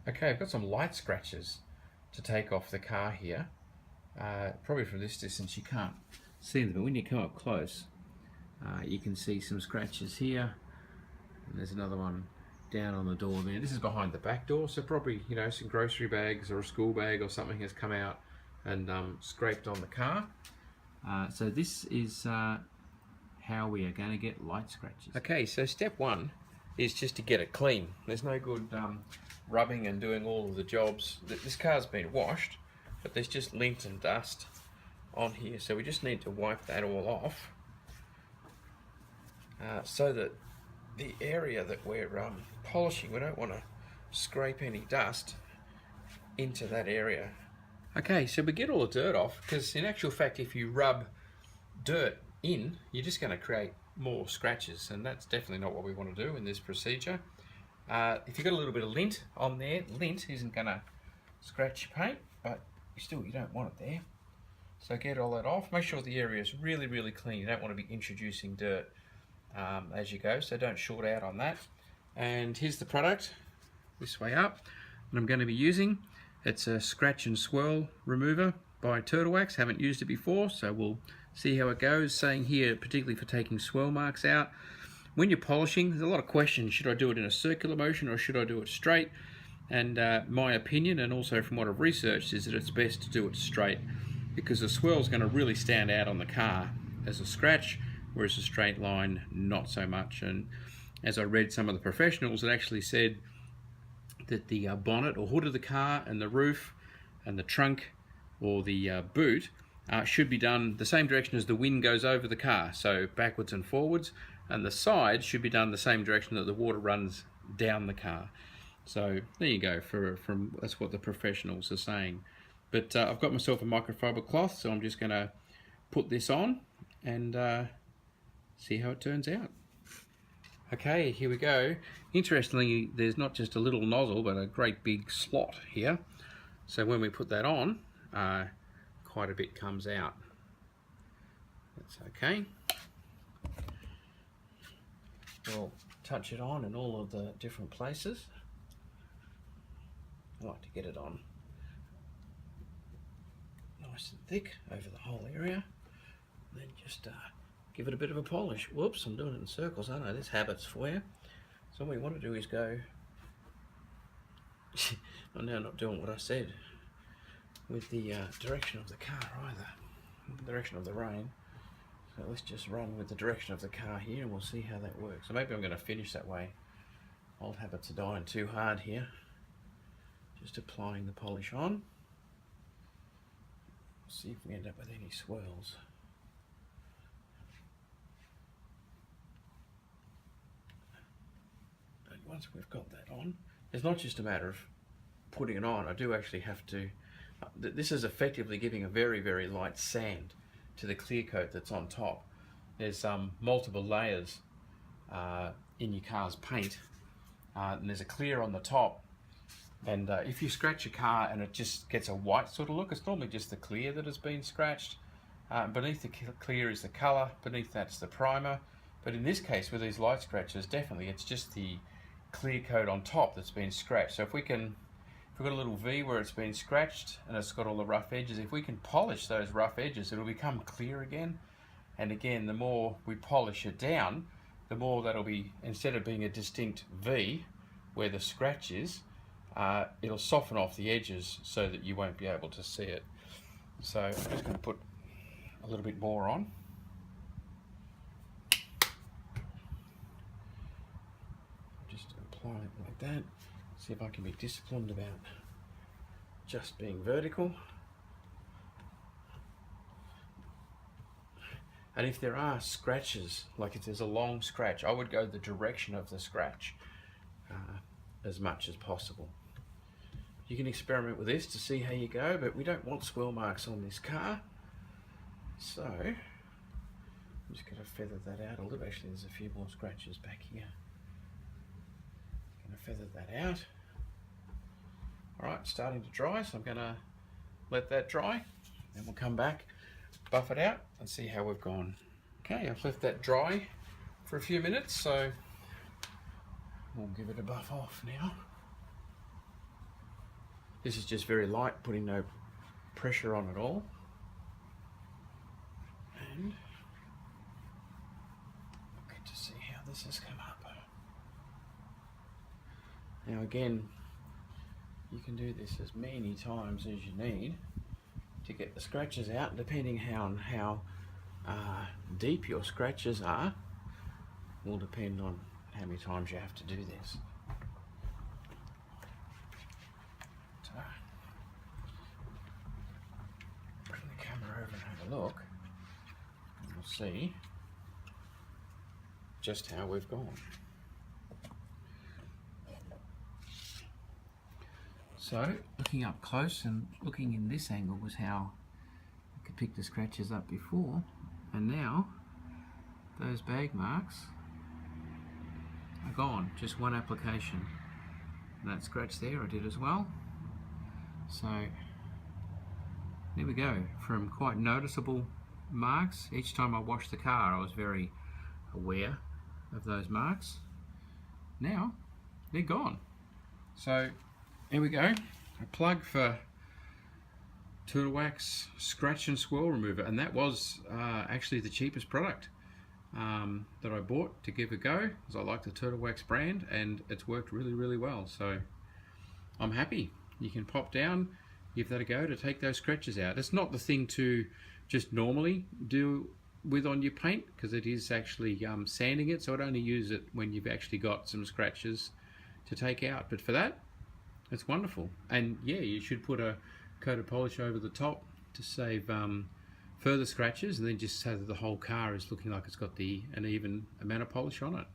Okay, I've got some light scratches to take off the car here. Probably from this distance you can't see them, but when you come up close, you can see some scratches here. And there's another one down on the door there. This is behind the back door, so probably, you know, some grocery bags or a school bag or something has come out and scraped on the car. So this is how we are going to get light scratches. Okay, so step one is just to get it clean. There's no good rubbing and doing all of the jobs. This car's been washed, but there's just lint and dust on here, so we just need to wipe that all off so that the area that we're polishing, we don't want to scrape any dust into that area. Okay, so we get all the dirt off, because in actual fact if you rub dirt in, you're just going to create more scratches, and that's definitely not what we want to do in this procedure. If you've got a little bit of lint on there, lint isn't going to scratch your paint, but still you don't want it there. So get all that off. Make sure the area is really, really clean. You don't want to be introducing dirt as you go, so don't short out on that. And here's the product, this way up, that I'm going to be using. It's a scratch and swirl remover by Turtle Wax. Haven't used it before, so we'll see how it goes. Saying here, particularly for taking swirl marks out. When you're polishing, there's a lot of questions. Should I do it in a circular motion or should I do it straight? And my opinion, and also from what I've researched, is that it's best to do it straight, because the swirl is going to really stand out on the car as a scratch, whereas a straight line not so much. And as I read some of the professionals, it actually said that the bonnet or hood of the car and the roof and the trunk or the boot should be done the same direction as the wind goes over the car, so backwards and forwards, and the sides should be done the same direction that the water runs down the car. So there you go, from that's what the professionals are saying. But I've got myself a microfiber cloth, so I'm just going to put this on and see how it turns out. Okay, here we go. Interestingly, there's not just a little nozzle, but a great big slot here. So when we put that on, quite a bit comes out. That's okay. We'll touch it on in all of the different places. I like to get it on nice and thick over the whole area. And then just give it a bit of a polish. Whoops, I'm doing it in circles. I know, there's habits for you. So what we want to do is go... I'm now not doing what I said with the direction of the car either, the direction of the rain. So let's just run with the direction of the car here and we'll see how that works. So maybe I'm going to finish that way. Old habits are dying too hard here. Just applying the polish on. See if we end up with any swirls. And once we've got that on, it's not just a matter of putting it on. I do actually have to, this is effectively giving a very, very light sand to the clear coat that's on top. There's multiple layers in your car's paint, and there's a clear on the top. And if you scratch your car and it just gets a white sort of look, it's normally just the clear that has been scratched. Beneath the clear is the colour, beneath that's the primer. But in this case, with these light scratches, definitely it's just the clear coat on top that's been scratched. So if we've got a little V where it's been scratched and it's got all the rough edges, if we can polish those rough edges, it'll become clear again. And again, the more we polish it down, the more that'll be, instead of being a distinct V where the scratch is, it'll soften off the edges so that you won't be able to see it. So I'm just going to put a little bit more on. Just apply it like that. See if I can be disciplined about just being vertical. And if there are scratches, like if there's a long scratch, I would go the direction of the scratch as much as possible. You can experiment with this to see how you go, but we don't want swirl marks on this car. So I'm just going to feather that out a little. Actually, there's a few more scratches back here. Going to feather that out. Alright, starting to dry, so I'm going to let that dry, then we'll come back, buff it out and see how we've gone. Okay, I've left that dry for a few minutes, so we'll give it a buff off now. This is just very light, putting no pressure on at all. And good to see how this has come up. Now again, you can do this as many times as you need to get the scratches out, depending on how deep your scratches are. Will depend on how many times you have to do this. So, bring the camera over and have a look, and we'll see just how we've gone. So, looking up close and looking in this angle was how I could pick the scratches up before, and now those bag marks are gone, just one application. And that scratch there I did as well. So there we go, from quite noticeable marks. Each time I washed the car I was very aware of those marks. Now they're gone. So here we go, a plug for Turtle Wax Scratch and Swirl Remover, and that was actually the cheapest product that I bought to give a go, because I like the Turtle Wax brand and it's worked really well. So I'm happy. You can pop down, give that a go to take those scratches out. It's not the thing to just normally do with on your paint, because it is actually sanding it, so I'd only use it when you've actually got some scratches to take out. But for that, it's wonderful. And yeah, you should put a coat of polish over the top to save further scratches, and then just so that the whole car is looking like it's got an even amount of polish on it.